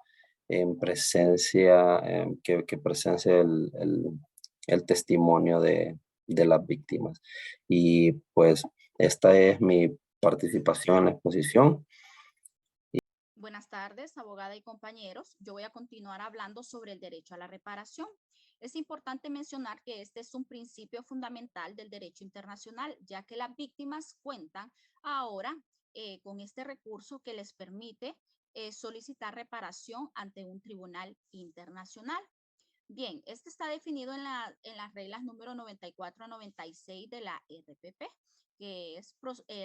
en presencia, que presencie el testimonio de las víctimas. Y pues esta es mi participación en la exposición. Buenas tardes, abogada y compañeros. Yo voy a continuar hablando sobre el derecho a la reparación. Es importante mencionar que este es un principio fundamental del derecho internacional, ya que las víctimas cuentan ahora con este recurso que les permite solicitar reparación ante un tribunal internacional. Bien, este está definido en las reglas número 94 a 96 de la RPP, que es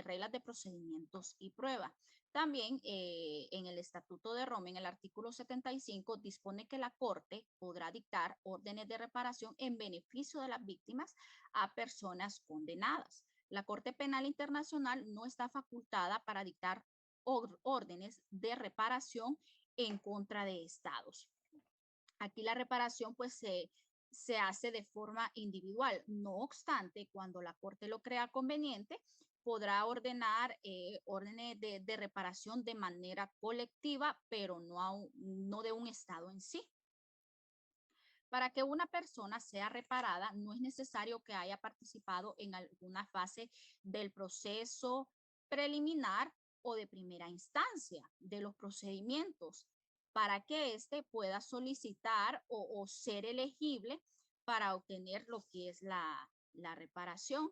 reglas de procedimientos y prueba. También en el Estatuto de Roma, en el artículo 75, dispone que la Corte podrá dictar órdenes de reparación en beneficio de las víctimas a personas condenadas. La Corte Penal Internacional no está facultada para dictar órdenes de reparación en contra de estados. Aquí la reparación pues se hace de forma individual. No obstante, cuando la Corte lo crea conveniente, podrá ordenar órdenes de reparación de manera colectiva, pero no de un estado en sí. Para que una persona sea reparada, no es necesario que haya participado en alguna fase del proceso preliminar o de primera instancia de los procedimientos, para que éste pueda solicitar o ser elegible para obtener lo que es la reparación.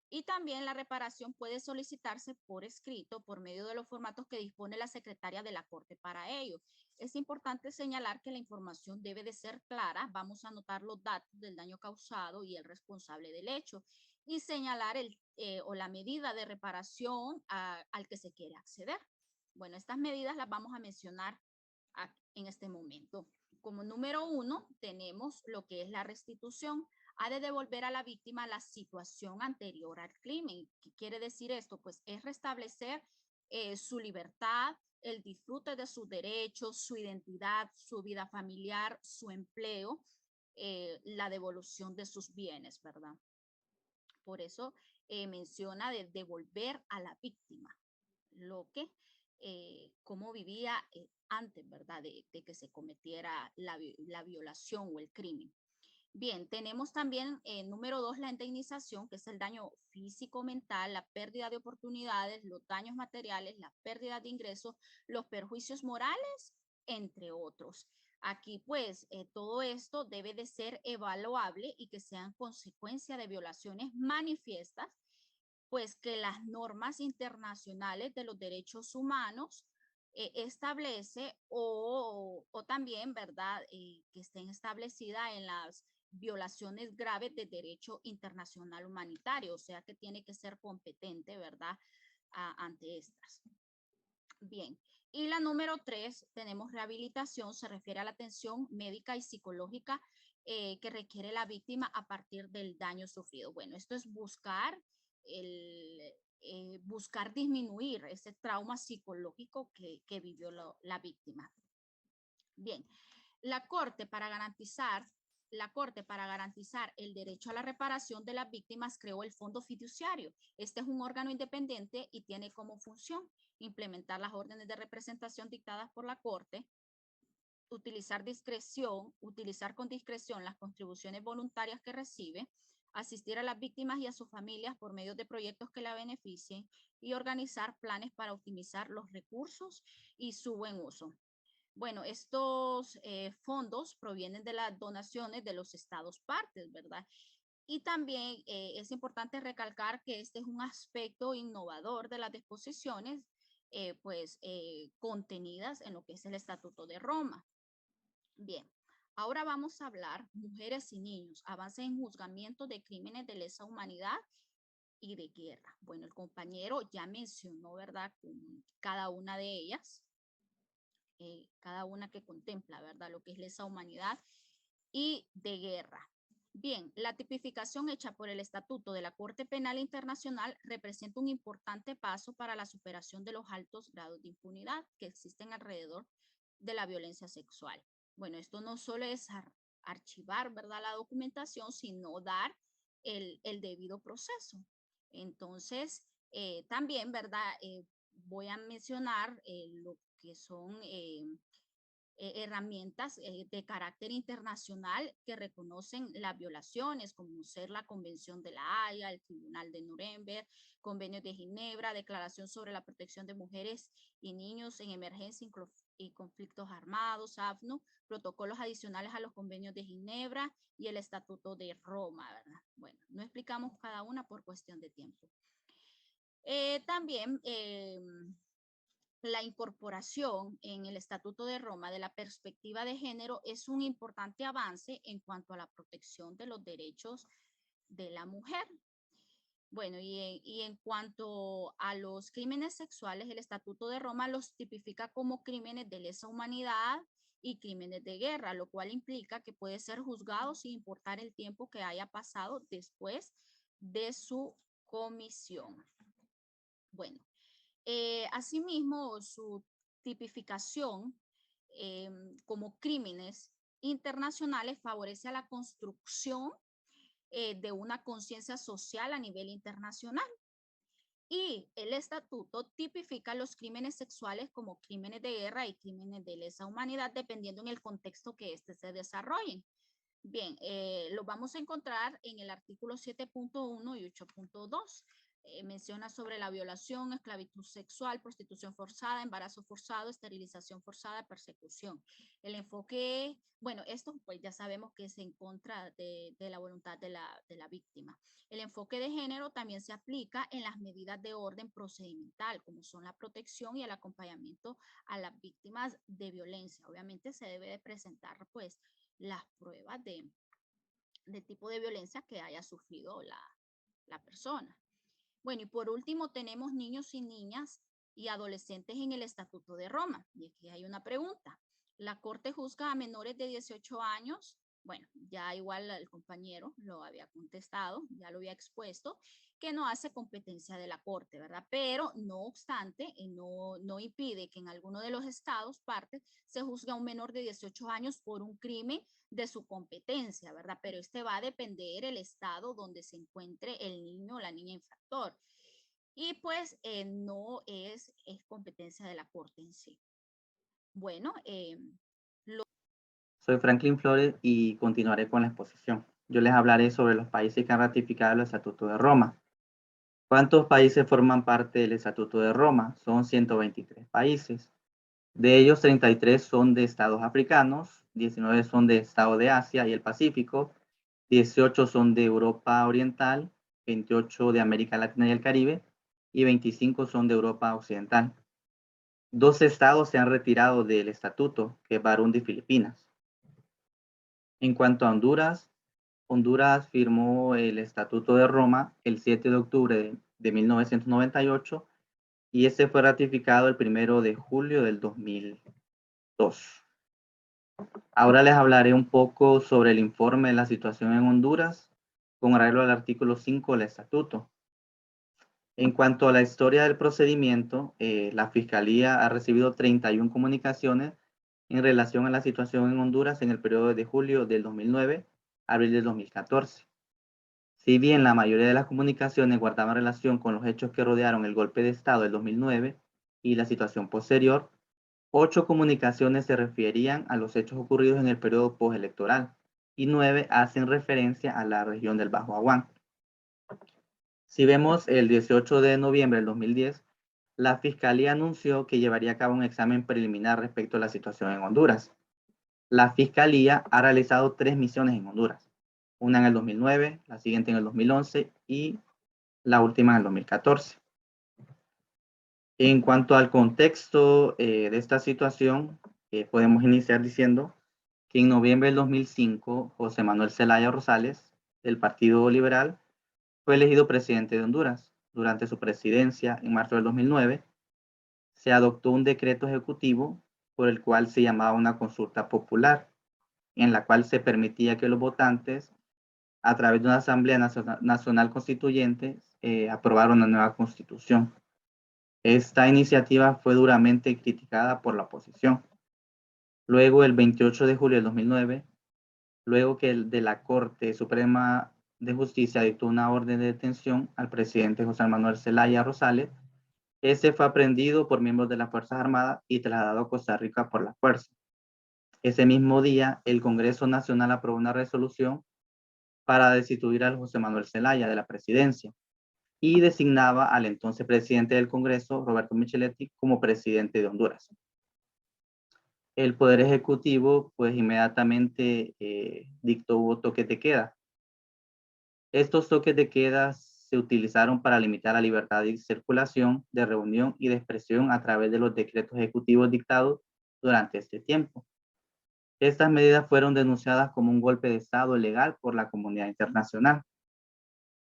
Y también la reparación puede solicitarse por escrito por medio de los formatos que dispone la secretaria de la Corte para ello. Es importante señalar que la información debe de ser clara. Vamos a anotar los datos del daño causado y el responsable del hecho y señalar la medida de reparación al que se quiere acceder. Bueno, estas medidas las vamos a mencionar en este momento. Como número 1 tenemos lo que es la restitución. Ha de devolver a la víctima la situación anterior al crimen. ¿Qué quiere decir esto? Pues es restablecer su libertad, el disfrute de sus derechos, su identidad, su vida familiar, su empleo, la devolución de sus bienes, ¿verdad? Por eso menciona de devolver a la víctima lo que, cómo vivía antes, ¿verdad? De que se cometiera la violación o el crimen. Bien, tenemos también número 2, la indemnización, que es el daño físico, mental, la pérdida de oportunidades, los daños materiales, la pérdida de ingresos, los perjuicios morales, entre otros. Aquí pues todo esto debe de ser evaluable y que sean consecuencia de violaciones manifiestas, pues que las normas internacionales de los derechos humanos establece o también, ¿verdad? Que estén establecidas en las violaciones graves de derecho internacional humanitario, o sea que tiene que ser competente, ¿verdad? Ante estas. Bien, y la número 3, tenemos rehabilitación, se refiere a la atención médica y psicológica que requiere la víctima a partir del daño sufrido. Bueno, esto es buscar buscar disminuir ese trauma psicológico que vivió la víctima. Bien, la Corte para garantizar el derecho a la reparación de las víctimas creó el Fondo Fiduciario. Este es un órgano independiente y tiene como función implementar las órdenes de representación dictadas por la Corte, utilizar con discreción las contribuciones voluntarias que recibe, asistir a las víctimas y a sus familias por medio de proyectos que la beneficien y organizar planes para optimizar los recursos y su buen uso. Bueno, estos fondos provienen de las donaciones de los estados partes, ¿verdad? Y también es importante recalcar que este es un aspecto innovador de las disposiciones, contenidas en lo que es el Estatuto de Roma. Bien, Ahora vamos a hablar mujeres y niños, avances en juzgamiento de crímenes de lesa humanidad y de guerra. Bueno, el compañero ya mencionó, ¿verdad?, con cada una de ellas, cada una que contempla, ¿verdad?, lo que es lesa humanidad y de guerra. Bien, la tipificación hecha por el Estatuto de la Corte Penal Internacional representa un importante paso para la superación de los altos grados de impunidad que existen alrededor de la violencia sexual. Bueno, esto no solo es archivar, ¿verdad?, la documentación, sino dar el debido proceso. Entonces, también, ¿verdad?, voy a mencionar lo que son herramientas de carácter internacional que reconocen las violaciones, como ser la Convención de la Haya, el Tribunal de Nuremberg, Convenio de Ginebra, Declaración sobre la Protección de Mujeres y Niños en Emergencia y Conflictos Armados, AFNU, protocolos adicionales a los convenios de Ginebra y el Estatuto de Roma, ¿verdad? Bueno, no explicamos cada una por cuestión de tiempo. También la incorporación en el Estatuto de Roma de la perspectiva de género es un importante avance en cuanto a la protección de los derechos de la mujer. Bueno, y en cuanto a los crímenes sexuales, el Estatuto de Roma los tipifica como crímenes de lesa humanidad y crímenes de guerra, lo cual implica que puede ser juzgado sin importar el tiempo que haya pasado después de su comisión. Bueno, asimismo, su tipificación como crímenes internacionales favorece a la construcción de una conciencia social a nivel internacional. Y el estatuto tipifica los crímenes sexuales como crímenes de guerra y crímenes de lesa humanidad, dependiendo en el contexto que éste se desarrollen. Bien, lo vamos a encontrar en el artículo 7.1 y 8.2. Menciona sobre la violación, esclavitud sexual, prostitución forzada, embarazo forzado, esterilización forzada, persecución. El enfoque, bueno, esto pues ya sabemos que es en contra de la voluntad de la víctima. El enfoque de género también se aplica en las medidas de orden procedimental, como son la protección y el acompañamiento a las víctimas de violencia. Obviamente se debe de presentar pues las pruebas de tipo de violencia que haya sufrido la persona. Bueno, y por último tenemos niños y niñas y adolescentes en el Estatuto de Roma. Y aquí hay una pregunta. ¿La Corte juzga a menores de 18 años? Bueno, ya igual el compañero lo había contestado, ya lo había expuesto, que no hace competencia de la Corte, ¿verdad? Pero no obstante, no impide que en alguno de los estados partes se juzgue a un menor de 18 años por un crimen de su competencia, ¿verdad? Pero este va a depender el estado donde se encuentre el niño o la niña infractor. Y pues no es competencia de la Corte en sí. Bueno, Soy Franklin Flores y continuaré con la exposición. Yo les hablaré sobre los países que han ratificado el Estatuto de Roma. ¿Cuántos países forman parte del Estatuto de Roma? Son 123 países. De ellos, 33 son de estados africanos, 19 son de estados de Asia y el Pacífico, 18 son de Europa Oriental, 28 de América Latina y el Caribe y 25 son de Europa Occidental. 12 estados se han retirado del estatuto, que es Burundi y Filipinas. En cuanto a Honduras, Honduras firmó el Estatuto de Roma el 7 de octubre de 1998 y este fue ratificado el 1 de julio del 2002. Ahora les hablaré un poco sobre el informe de la situación en Honduras con arreglo al artículo 5 del Estatuto. En cuanto a la historia del procedimiento, la Fiscalía ha recibido 31 comunicaciones en relación a la situación en Honduras en el periodo de julio del 2009 a abril del 2014. Si bien la mayoría de las comunicaciones guardaban relación con los hechos que rodearon el golpe de Estado del 2009 y la situación posterior, 8 comunicaciones se referían a los hechos ocurridos en el periodo postelectoral y 9 hacen referencia a la región del Bajo Aguán. Si vemos el 18 de noviembre del 2010, la Fiscalía anunció que llevaría a cabo un examen preliminar respecto a la situación en Honduras. La Fiscalía ha realizado 3 misiones en Honduras, una en el 2009, la siguiente en el 2011 y la última en el 2014. En cuanto al contexto de esta situación, podemos iniciar diciendo que en noviembre del 2005, José Manuel Zelaya Rosales, del Partido Liberal, fue elegido presidente de Honduras. Durante su presidencia, en marzo del 2009, se adoptó un decreto ejecutivo por el cual se llamaba una consulta popular, en la cual se permitía que los votantes, a través de una Asamblea Nacional Constituyente, aprobaran una nueva constitución. Esta iniciativa fue duramente criticada por la oposición. Luego, el 28 de julio del 2009, luego que de la Corte Suprema de Justicia dictó una orden de detención al presidente José Manuel Zelaya Rosales, ese fue aprehendido por miembros de las Fuerzas Armadas y trasladado a Costa Rica por la fuerza. Ese mismo día, el Congreso Nacional aprobó una resolución para destituir al José Manuel Zelaya de la presidencia y designaba al entonces presidente del Congreso, Roberto Micheletti, como presidente de Honduras. El Poder Ejecutivo, pues inmediatamente dictó toques de queda. Estos toques de queda se utilizaron para limitar la libertad de circulación, de reunión y de expresión a través de los decretos ejecutivos dictados durante este tiempo. Estas medidas fueron denunciadas como un golpe de Estado ilegal por la comunidad internacional.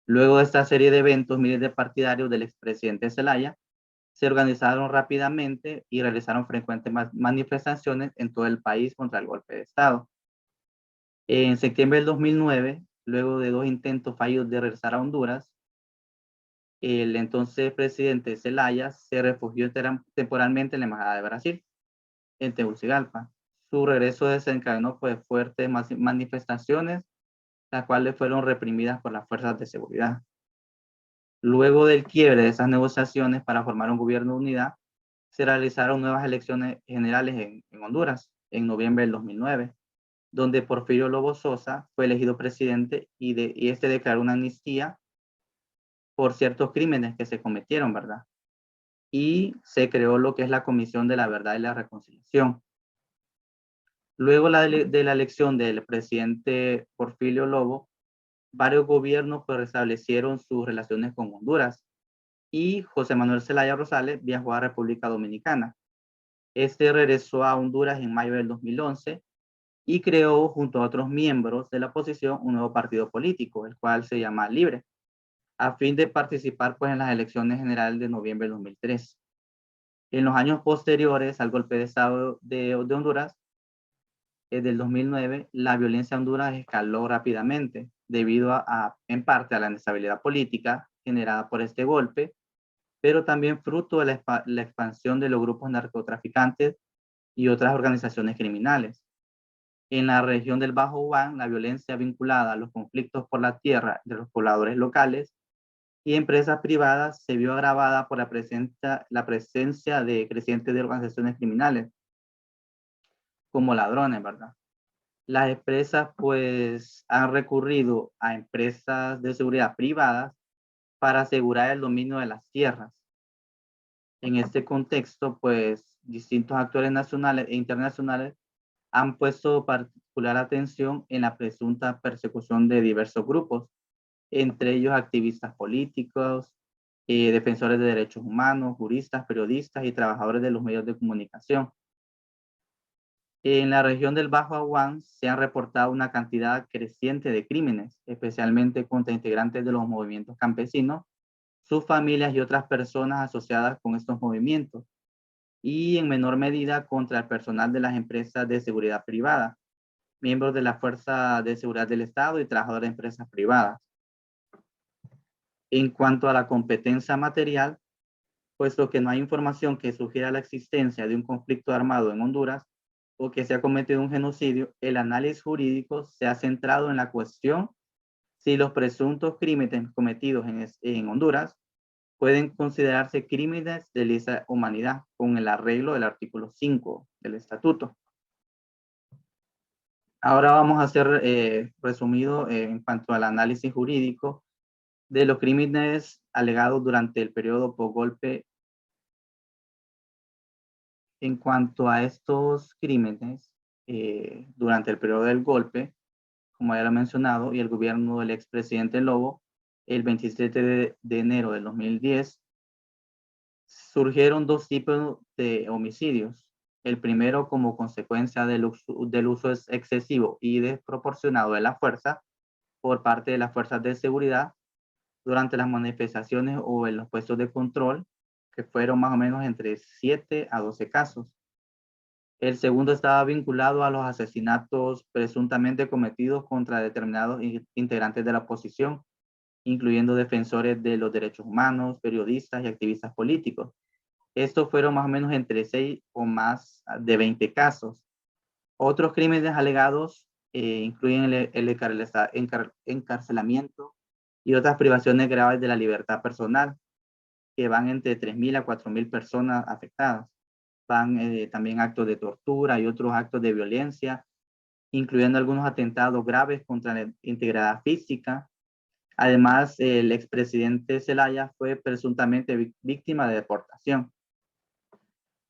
Luego de esta serie de eventos, miles de partidarios del expresidente Zelaya se organizaron rápidamente y realizaron frecuentes manifestaciones en todo el país contra el golpe de Estado. En septiembre del 2009, luego de 2 intentos fallidos de regresar a Honduras, el entonces presidente Zelaya se refugió temporalmente en la Embajada de Brasil, en Tegucigalpa. Su regreso desencadenó pues fuertes manifestaciones, las cuales fueron reprimidas por las fuerzas de seguridad. Luego del quiebre de esas negociaciones para formar un gobierno de unidad, se realizaron nuevas elecciones generales en Honduras en noviembre del 2009, donde Porfirio Lobo Sosa fue elegido presidente y este declaró una amnistía por ciertos crímenes que se cometieron, ¿verdad? Y se creó lo que es la Comisión de la Verdad y la Reconciliación. Luego de la elección del presidente Porfirio Lobo, varios gobiernos pues restablecieron sus relaciones con Honduras y José Manuel Zelaya Rosales viajó a República Dominicana. Este regresó a Honduras en mayo del 2011 y creó junto a otros miembros de la oposición un nuevo partido político, el cual se llama Libre, a fin de participar pues en las elecciones generales de noviembre del 2003. En los años posteriores al golpe de Estado de Honduras, del 2009, la violencia en Honduras escaló rápidamente debido en parte a la inestabilidad política generada por este golpe, pero también fruto de la expansión de los grupos narcotraficantes y otras organizaciones criminales. En la región del Bajo Uban, la violencia vinculada a los conflictos por la tierra de los pobladores locales y empresas privadas se vio agravada por la presencia de crecientes de organizaciones criminales como ladrones, ¿verdad? Las empresas pues han recurrido a empresas de seguridad privadas para asegurar el dominio de las tierras. En este contexto, pues distintos actores nacionales e internacionales han puesto particular atención en la presunta persecución de diversos grupos, entre ellos activistas políticos, defensores de derechos humanos, juristas, periodistas y trabajadores de los medios de comunicación. En la región del Bajo Aguán se han reportado una cantidad creciente de crímenes, especialmente contra integrantes de los movimientos campesinos, sus familias y otras personas asociadas con estos movimientos, y en menor medida contra el personal de las empresas de seguridad privada, miembros de la Fuerza de Seguridad del Estado y trabajadores de empresas privadas. En cuanto a la competencia material, puesto que no hay información que sugiera la existencia de un conflicto armado en Honduras o que se ha cometido un genocidio, el análisis jurídico se ha centrado en la cuestión si los presuntos crímenes cometidos en Honduras pueden considerarse crímenes de lesa humanidad con el arreglo del artículo 5 del estatuto. Ahora vamos a hacer resumido en cuanto al análisis jurídico de los crímenes alegados durante el periodo postgolpe. En cuanto a estos crímenes, durante el periodo del golpe, como ya lo he mencionado, y el gobierno del expresidente Lobo, el 27 de enero del 2010, surgieron 2 tipos de homicidios. El primero, como consecuencia del uso excesivo y desproporcionado de la fuerza por parte de las fuerzas de seguridad durante las manifestaciones o en los puestos de control, que fueron más o menos entre 7 a 12 casos. El segundo estaba vinculado a los asesinatos presuntamente cometidos contra determinados integrantes de la oposición, incluyendo defensores de los derechos humanos, periodistas y activistas políticos. Estos fueron más o menos entre 6 o más de 20 casos. Otros crímenes alegados incluyen el encarcelamiento y otras privaciones graves de la libertad personal, que van entre 3.000 a 4.000 personas afectadas. Van también actos de tortura y otros actos de violencia, incluyendo algunos atentados graves contra la integridad física. Además, el expresidente Zelaya fue presuntamente víctima de deportación.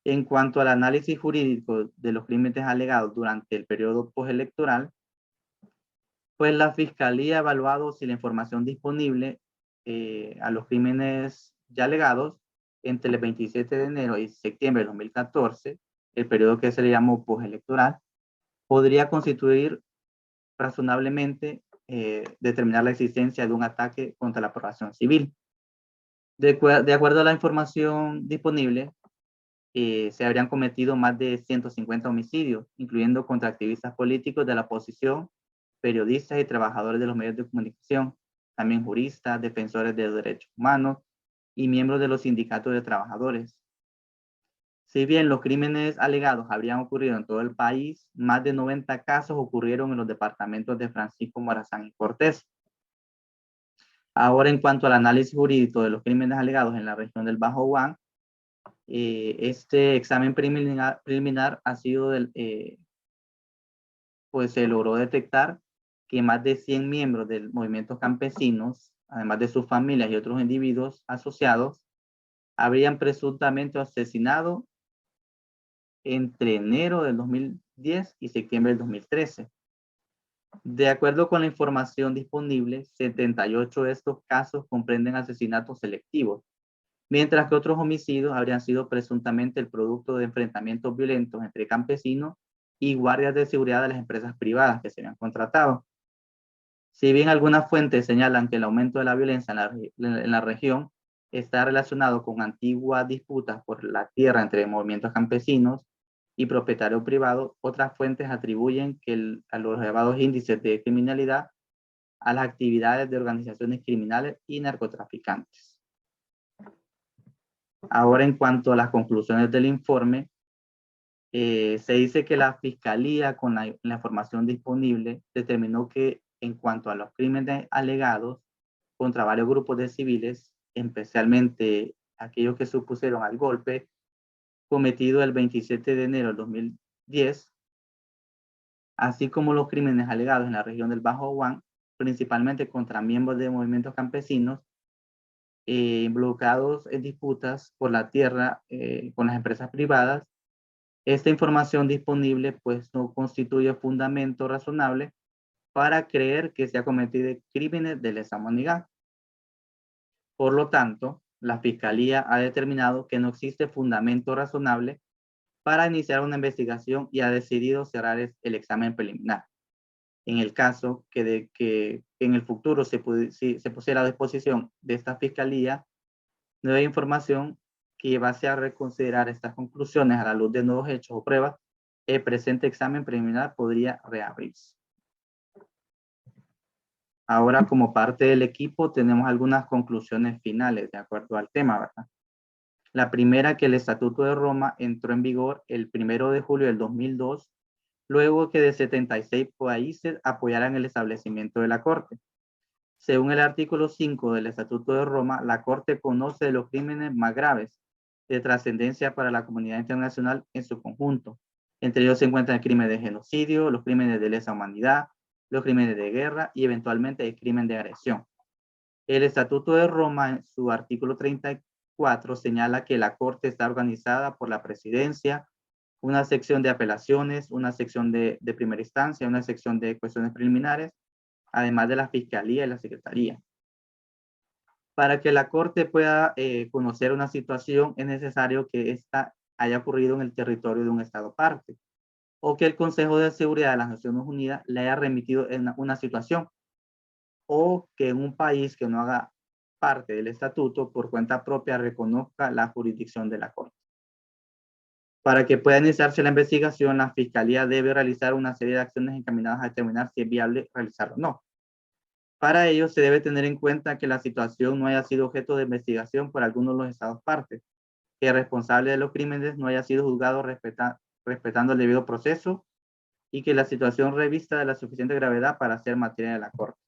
En cuanto al análisis jurídico de los crímenes alegados durante el periodo postelectoral, pues la Fiscalía ha evaluado si la información disponible a los crímenes ya alegados entre el 27 de enero y septiembre de 2014, el periodo que se le llamó postelectoral, podría constituir razonablemente determinar la existencia de un ataque contra la población civil. De acuerdo a la información disponible, se habrían cometido más de 150 homicidios, incluyendo contra activistas políticos de la oposición, periodistas y trabajadores de los medios de comunicación, también juristas, defensores de derechos humanos y miembros de los sindicatos de trabajadores. Si bien los crímenes alegados habrían ocurrido en todo el país, más de 90 casos ocurrieron en los departamentos de Francisco Morazán y Cortés. Ahora, en cuanto al análisis jurídico de los crímenes alegados en la región del Bajo Guam, este examen preliminar ha sido pues se logró detectar que más de 100 miembros del movimiento campesinos, además de sus familias y otros individuos asociados, habrían presuntamente asesinado entre enero del 2010 y septiembre del 2013. De acuerdo con la información disponible, 78 de estos casos comprenden asesinatos selectivos, mientras que otros homicidios habrían sido presuntamente el producto de enfrentamientos violentos entre campesinos y guardias de seguridad de las empresas privadas que se habían contratado. Si bien algunas fuentes señalan que el aumento de la violencia en la región está relacionado con antiguas disputas por la tierra entre movimientos campesinos y propietarios privados, otras fuentes atribuyen a los elevados índices de criminalidad a las actividades de organizaciones criminales y narcotraficantes. Ahora, en cuanto a las conclusiones del informe, se dice que la Fiscalía, con la información disponible, determinó que en cuanto a los crímenes alegados contra varios grupos de civiles, especialmente aquellos que supusieron al golpe cometido el 27 de enero del 2010, así como los crímenes alegados en la región del Bajo Guam, principalmente contra miembros de movimientos campesinos, involucrados en disputas por la tierra con las empresas privadas. Esta información disponible pues no constituye fundamento razonable para creer que se ha cometido crímenes de lesa humanidad. Por lo tanto, la Fiscalía ha determinado que no existe fundamento razonable para iniciar una investigación y ha decidido cerrar el examen preliminar. En el caso que en el futuro se pusiera a disposición de esta Fiscalía nueva información que llevase a reconsiderar estas conclusiones a la luz de nuevos hechos o pruebas, el presente examen preliminar podría reabrirse. Ahora, como parte del equipo, tenemos algunas conclusiones finales de acuerdo al tema, ¿verdad? La primera, que el Estatuto de Roma entró en vigor el 1 de julio del 2002, luego que de 76 países apoyaran el establecimiento de la Corte. Según el artículo 5 del Estatuto de Roma, la Corte conoce los crímenes más graves de trascendencia para la comunidad internacional en su conjunto. Entre ellos se encuentran el crimen de genocidio, los crímenes de lesa humanidad, los crímenes de guerra y eventualmente el crimen de agresión. El Estatuto de Roma, en su artículo 34, señala que la Corte está organizada por la Presidencia, una sección de apelaciones, una sección de primera instancia, una sección de cuestiones preliminares, además de la Fiscalía y la Secretaría. Para que la Corte pueda conocer una situación, es necesario que ésta haya ocurrido en el territorio de un Estado parte, o que el Consejo de Seguridad de las Naciones Unidas le haya remitido en una situación, o que en un país que no haga parte del estatuto por cuenta propia reconozca la jurisdicción de la Corte. Para que pueda iniciarse la investigación, la Fiscalía debe realizar una serie de acciones encaminadas a determinar si es viable realizarlo o no. Para ello, se debe tener en cuenta que la situación no haya sido objeto de investigación por alguno de los Estados partes, que el responsable de los crímenes no haya sido juzgado respetando el debido proceso y que la situación revista de la suficiente gravedad para ser materia de la Corte.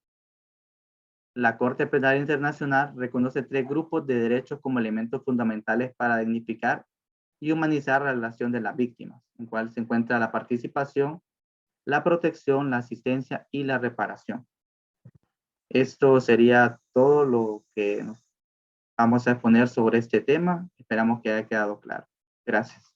La Corte Penal Internacional reconoce 3 grupos de derechos como elementos fundamentales para dignificar y humanizar la relación de las víctimas, en cual se encuentra la participación, la protección, la asistencia y la reparación. Esto sería todo lo que vamos a exponer sobre este tema. Esperamos que haya quedado claro. Gracias.